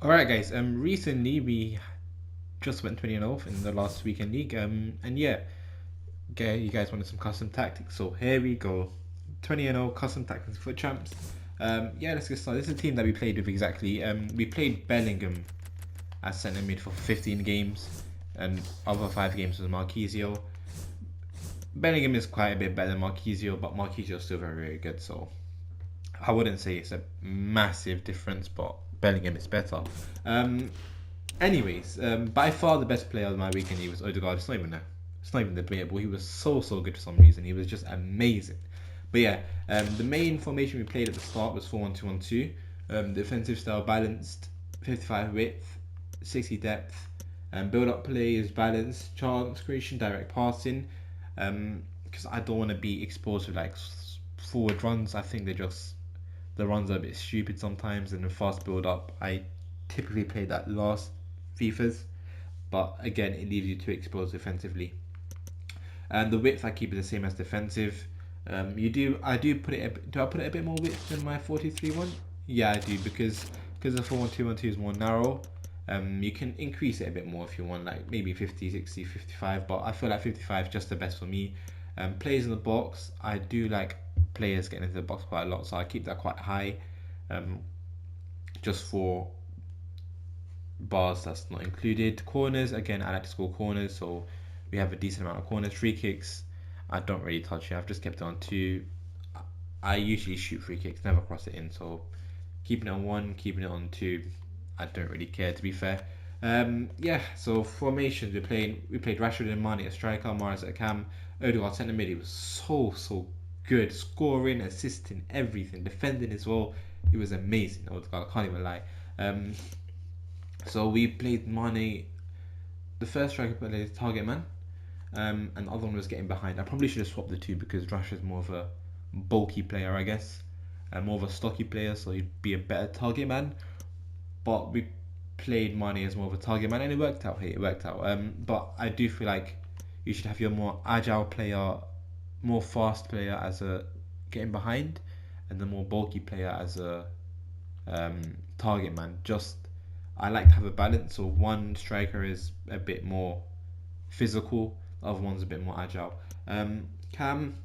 Alright guys, recently we just went 20-0 in the last weekend league, and yeah, you guys wanted some custom tactics, so here we go. 20-0 custom tactics for champs. Yeah, let's get started. This is a team that we played with exactly. We played Bellingham as centre mid for 15 games, and other 5 games was Marquisio. Bellingham is quite a bit better than Marquisio, but Marquisio is still very, very good, so I wouldn't say it's a massive difference, but Bellingham is better. Anyways, by far the best player of my weekend he was Odegaard. It's not even debatable. He was so good for some reason. He was just amazing. But yeah, the main formation we played at the start was 4-1-2-1-2. Defensive style balanced, 55 width, 60 depth. Build up play is balanced, chance creation, direct passing. Because I don't want to be exposed to like forward runs. I think the runs are a bit stupid sometimes, and the fast build up. I typically play that last FIFAs, but again, it leaves you too exposed defensively. And the width I keep it the same as defensive. I do put it. Do I put it a bit more width than my 43 one? Yeah, I do because the 4-1-2-1-2 is more narrow. You can increase it a bit more if you want, like maybe 50, 60, 55, but I feel like 55 is just the best for me. Players in the box, I do like players getting into the box quite a lot, so I keep that quite high. Just for bars that's not included. Corners, again, I like to score corners, so we have a decent amount of corners. Free kicks, I don't really touch it. I've just kept it on 2. I usually shoot free kicks, never cross it in, so keeping it on 1, keeping it on 2, I don't really care, to be fair. Yeah, so formations, we played Rashford and Mane as striker, Mahrez at cam, Odegaard centre mid. He was so good, scoring, assisting, everything, defending as well. He was amazing. Odegaard, I can't even lie. So we played Mane. The first striker played target man, and the other one was getting behind. I probably should have swapped the two because Rashford's more of a bulky player, I guess, and more of a stocky player, so he'd be a better target man. But we played Mane as more of a target man, and it worked out. Hey, it worked out. But I do feel like you should have your more agile player, more fast player as a getting behind, and the more bulky player as a target man. Just I like to have a balance. So one striker is a bit more physical, the other one's a bit more agile. Cam,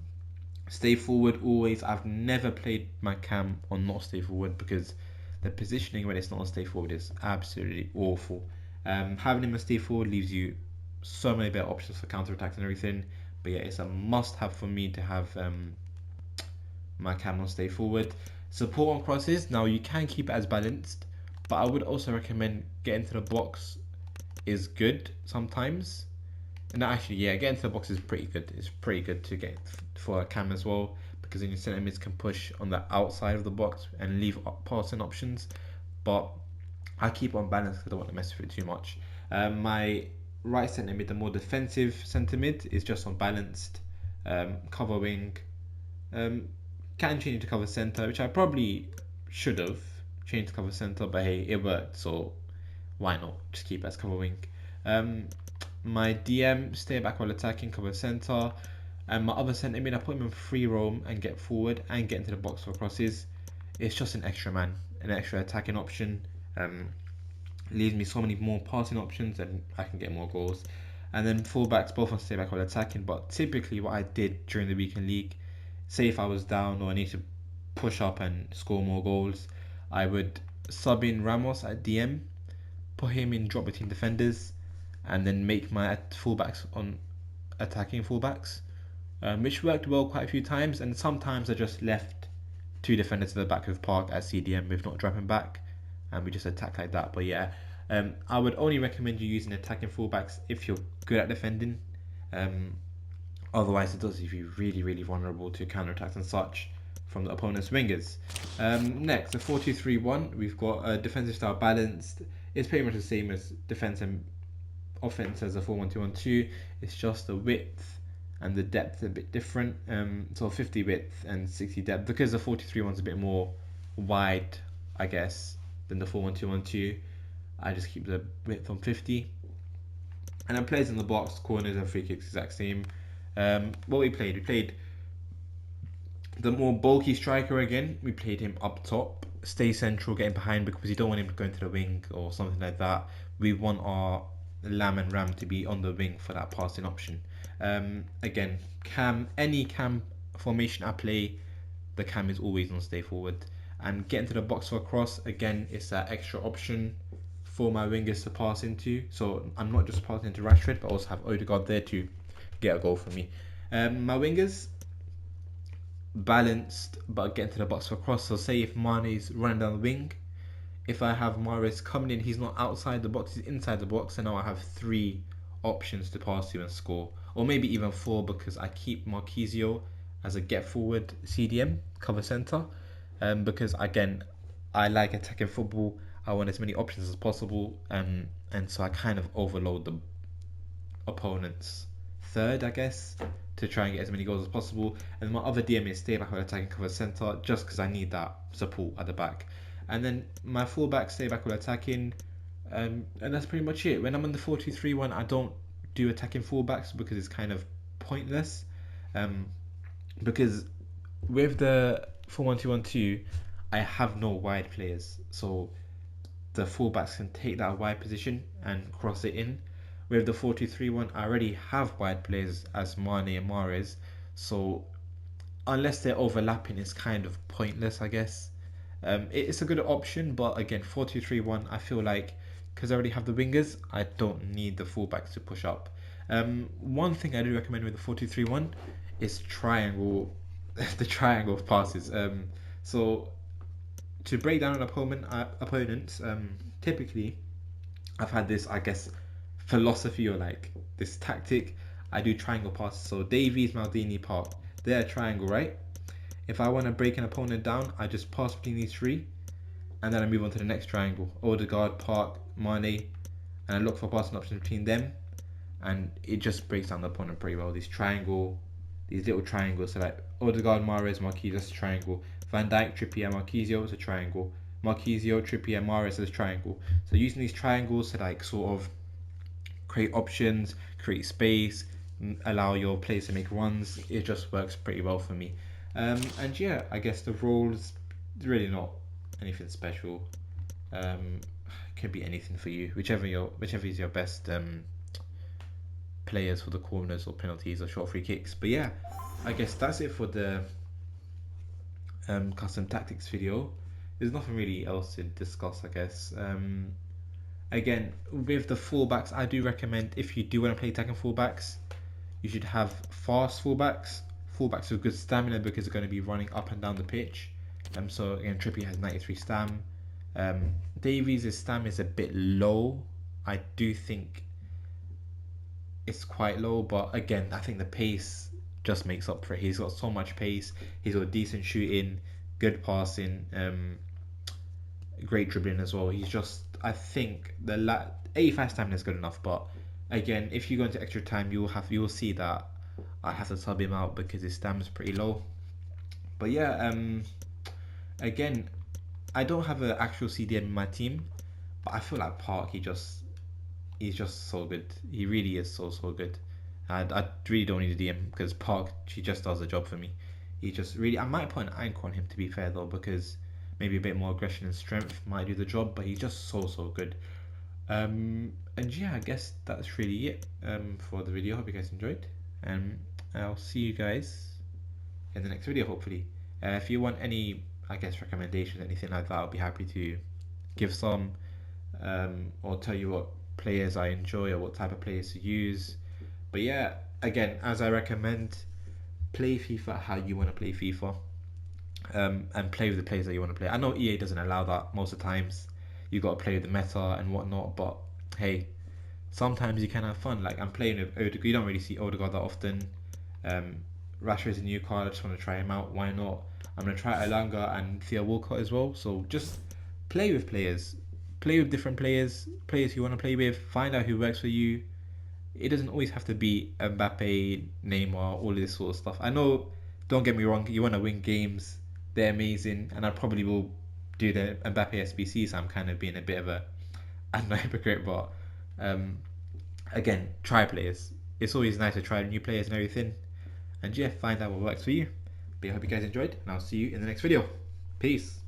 stay forward always. I've never played my cam on not stay forward because the positioning when it's not on stay forward is absolutely awful. Having him on stay forward leaves you so many better options for counter attacks and everything. But yeah, it's a must have for me to have my cam on stay forward. Support on crosses. Now you can keep it as balanced, but I would also recommend getting to the box is good sometimes. And actually, yeah, getting to the box is pretty good. It's pretty good to get for a cam as well, because then your centre mids can push on the outside of the box and leave passing options. But I keep on balance because I don't want to mess with it too much. My right centre mid, the more defensive centre mid, is just on balanced. Cover wing. Can change it to cover centre, which I probably should have changed to cover centre, but hey, it worked, so why not just keep it as cover wing. My DM, stay back while attacking, cover centre, and my other centre mid, I put him in free roam and get forward and get into the box for crosses. It's just an extra man, an extra attacking option. Leaves me so many more passing options and I can get more goals. And then fullbacks, both on stay back while attacking, but typically what I did during the weekend league, say if I was down or I need to push up and score more goals, I would sub in Ramos at DM, put him in drop between defenders, and then make my fullbacks on attacking fullbacks, which worked well quite a few times. And sometimes I just left 2 defenders at the back of Park at CDM with not dropping back, and we just attack like that. But yeah, I would only recommend you using attacking fullbacks if you're good at defending. Otherwise, it does leave you really vulnerable to counterattacks and such from the opponent's wingers. Next, the 4-2-3-1. We've got a defensive style balanced. It's pretty much the same as defense and offense as a 4-1-2-1-2. It's just the width and the depth a bit different. So 50 width and 60 depth, because the 4-2-3-1's a bit more wide, I guess, than the 4-1-2-1-2. I just keep the width on 50. And then players in the box, corners and free kicks, exact same. What we played the more bulky striker again. We played him up top, stay central, getting behind, because you don't want him to go into the wing or something like that. We want our Lamb and Ram to be on the wing for that passing option. Again, any cam formation I play, the cam is always on stay forward. And getting to the box for a cross, again, it's that extra option for my wingers to pass into. So I'm not just passing into Rashford, but also have Odegaard there to get a goal for me. My wingers, balanced, but getting to the box for cross. So say if Mane's running down the wing, if I have Mahrez coming in, he's not outside the box, he's inside the box, and now I have 3 options to pass to and score, or maybe even 4, because I keep Marquisio as a get forward CDM, cover centre, because again, I like attacking football. I want as many options as possible, and so I kind of overload the opponent's third, I guess, to try and get as many goals as possible. And my other DM is stay back with attacking, cover centre, just because I need that support at the back. And then my fullback, stay back with attacking, and that's pretty much it. When I'm in the 4-2-3-1, I don't do attacking fullbacks because it's kind of pointless. Because with the 4-1-2-1-2, I have no wide players, so the fullbacks can take that wide position and cross it in. With the 4-2-3-1, I already have wide players as Mane and Mahrez, so unless they're overlapping, it's kind of pointless, I guess. It's a good option, but again, 4-2-3-1, I feel like because I already have the wingers, I don't need the fullbacks to push up. One thing I do recommend with the 4-2-3-1 is triangle, the triangle of passes. So to break down an opponents, typically I've had this, I guess, philosophy or like this tactic. I do triangle passes. So Davies, Maldini, Park, they're a triangle, right? If I want to break an opponent down, I just pass between these 3, and then I move on to the next triangle. Odegaard, Park, Mane, and I look for passing options between them, and it just breaks down the opponent pretty well. These little triangles. So like Odegaard, Mahrez, Marquisio, that's a triangle. Van Dijk, Trippier, Marquisio is a triangle. Marquisio, Trippier, Mahrez is a triangle. So using these triangles to like sort of create options, create space, allow your players to make runs, it just works pretty well for me. And yeah, I guess the roles really not anything special. Could be anything for you, whichever is your best players for the corners or penalties or short free kicks. But yeah, I guess that's it for the custom tactics video. There's nothing really else to discuss, I guess. Again, with the fullbacks, I do recommend, if you do want to play attacking fullbacks, you should have fast fullbacks with good stamina, because they're going to be running up and down the pitch. So again, Trippier has 93 stam. Davies' stam is a bit low. I do think it's quite low, but again, I think the pace just makes up for it. He's got so much pace. He's got decent shooting, good passing, great dribbling as well. He's just, I think the 85 stamina is good enough, but again, if you go into extra time, you will see that I have to sub him out because his stamina is pretty low. But yeah, again, I don't have an actual CDM in my team, but I feel like Park, he's just so good. He really is so good. I really don't need a DM because Park, she just does the job for me. He just really, I might put an anchor on him, to be fair though, because maybe a bit more aggression and strength might do the job, but he's just so good. And yeah, I guess that's really it for the video. Hope you guys enjoyed, and I'll see you guys in the next video, hopefully. If you want any, I guess, recommendations, anything like that, I'll be happy to give some, or tell you what players I enjoy or what type of players to use. But yeah, again, as I recommend, play FIFA how you want to play FIFA, and play with the players that you want to play. I know EA doesn't allow that most of the times. You got to play with the meta and whatnot, but hey, sometimes you can have fun. Like I'm playing with Odegaard. You don't really see Odegaard that often. Rashford's a new card. I just want to try him out. Why not? I'm gonna try Elanga and Theo Walcott as well. So just play with players, play with different players you want to play with. Find out who works for you. It doesn't always have to be Mbappe, Neymar, all of this sort of stuff. I know, don't get me wrong, you want to win games, they're amazing, and I probably will do the Mbappe SBC, so I'm kind of being a bit of a, I'm not a hypocrite, but again, try players. It's always nice to try new players and everything, and yeah, find out what works for you. But I hope you guys enjoyed, and I'll see you in the next video. Peace.